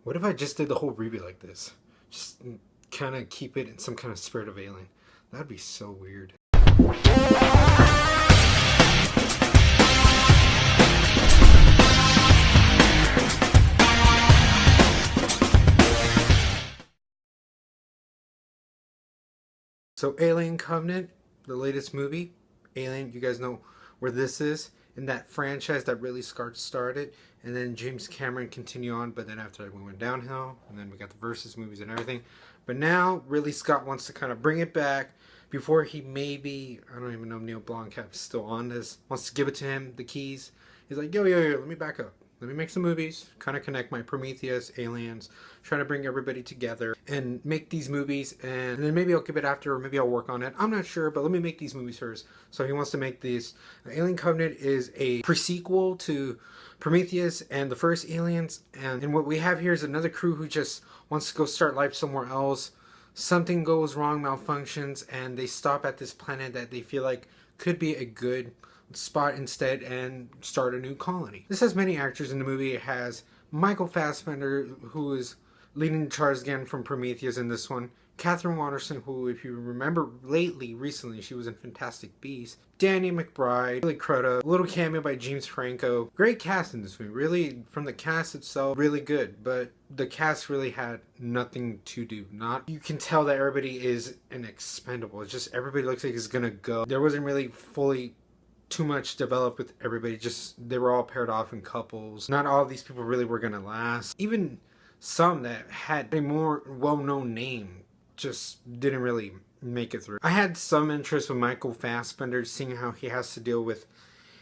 What if I just did the whole review like this? Just kind of keep it in some kind of spirit of Alien. That'd be so weird. So Alien Covenant, the latest movie, Alien, you guys know where this is in that franchise that Ridley Scott started, and then James Cameron continued on, but then after that we went downhill, and then we got the Versus movies and everything. But now Ridley Scott wants to kind of bring it back before he maybe, I don't even know if Neil Blomkamp's still on this, wants to give it to him, the keys. He's like, yo, let me back up. Let me make some movies, kind of connect my Prometheus, Aliens, trying to bring everybody together and make these movies, and then maybe I'll give it after, or maybe I'll work on it. I'm not sure, but let me make these movies first. So he wants to make these. Alien Covenant is a pre-sequel to Prometheus and the first Aliens, and what we have here is another crew who just wants to go start life somewhere else. Something goes wrong, malfunctions, and they stop at this planet that they feel like could be a good spot instead and start a new colony. This has many actors in the movie. It has Michael Fassbender, who is leading the charge again from Prometheus in this one. Catherine Waterston, who, if you remember recently, she was in Fantastic Beasts. Danny McBride, Billy Crudup, a little cameo by James Franco. Great cast in this movie. Really, from the cast itself, really good. But the cast really had nothing to do. You can tell that everybody is an expendable. It's just everybody looks like it's gonna go. There wasn't really fully too much developed with everybody. Just they were all paired off in couples. Not all of these people really were gonna last. Even some that had a more well-known name just didn't really make it through. I had some interest with Michael Fassbender, seeing how he has to deal with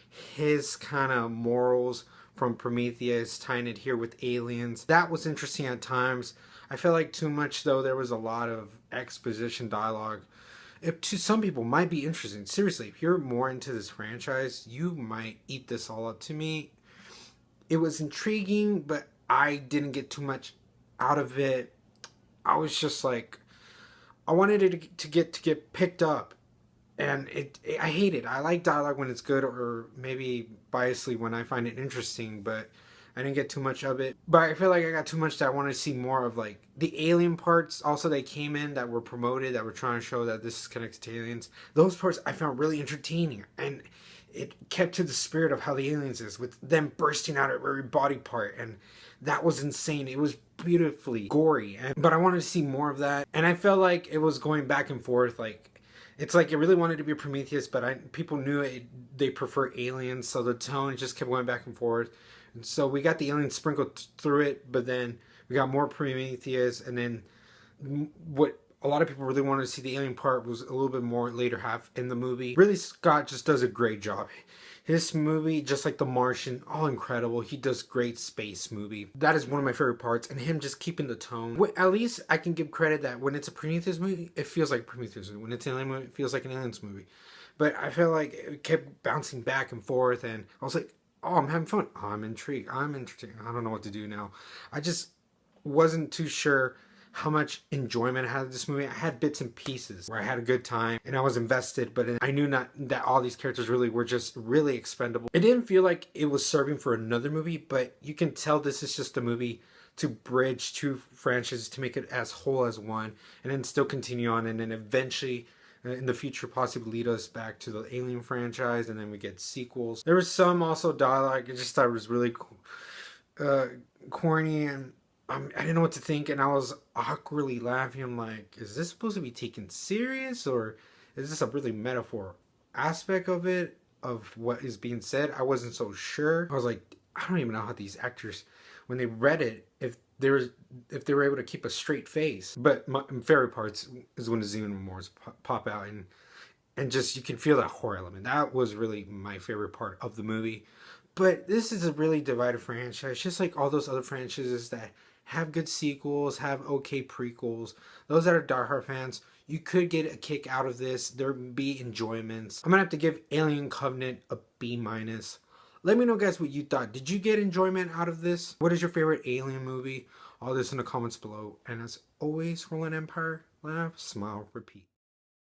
his kind of morals from Prometheus, tying it here with Aliens. That was interesting at times. I felt like too much, though. There was a lot of exposition dialogue. It, to some people, might be interesting. Seriously, if you're more into this franchise, you might eat this all up. To me, it was intriguing, but I didn't get too much out of it. I was just like, I wanted it to get picked up, and I hate it. I like dialogue when it's good, or maybe biasly when I find it interesting, but I didn't get too much of it. But I feel like I got too much that I wanted to see more of, like the alien parts also they came in that were promoted, that were trying to show that this is connected to aliens. Those parts I found really entertaining, and it kept to the spirit of how the aliens is, with them bursting out at every body part, and that was insane. It was beautifully gory, but I wanted to see more of that, and I felt like it was going back and forth. Like, it's like it really wanted to be Prometheus, but people knew they prefer aliens, so the tone just kept going back and forth. And so we got the aliens sprinkled through it, but then we got more Prometheus, and then what a lot of people really wanted to see, the alien part, was a little bit more later half in the movie. Ridley Scott just does a great job. His movie, just like The Martian, all incredible. He does great space movie. That is one of my favorite parts, and him just keeping the tone. At least I can give credit that when it's a Prometheus movie, it feels like a Prometheus movie. When it's an alien movie, it feels like an Aliens movie. But I feel like it kept bouncing back and forth, and I was like, oh, I'm having fun. Oh, I'm intrigued. I'm entertained. I don't know what to do now. I just wasn't too sure how much enjoyment I had of this movie. I had bits and pieces where I had a good time and I was invested, but I knew not that all these characters really were just really expendable. It didn't feel like it was serving for another movie, but you can tell this is just a movie to bridge two franchises, to make it as whole as one, and then still continue on, and then eventually in the future possibly lead us back to the Alien franchise, and then we get sequels. There was some also dialogue I just thought was really corny, and I didn't know what to think, and I was awkwardly laughing. I'm like, is this supposed to be taken serious, or is this a really metaphor aspect of it, of what is being said? I wasn't so sure. I was like, I don't even know how these actors, when they read it, if they were able to keep a straight face. But my favorite parts is when the xenomorphs pop out, and just you can feel that horror element. That was really my favorite part of the movie. But this is a really divided franchise, just like all those other franchises that have good sequels, have okay prequels. Those that are diehard fans, you could get a kick out of this. There would be enjoyments. I'm gonna have to give Alien Covenant a B-. Let me know, guys, what you thought. Did you get enjoyment out of this? What is your favorite Alien movie? All this in the comments below. And as always, roll an empire, laugh, smile, repeat.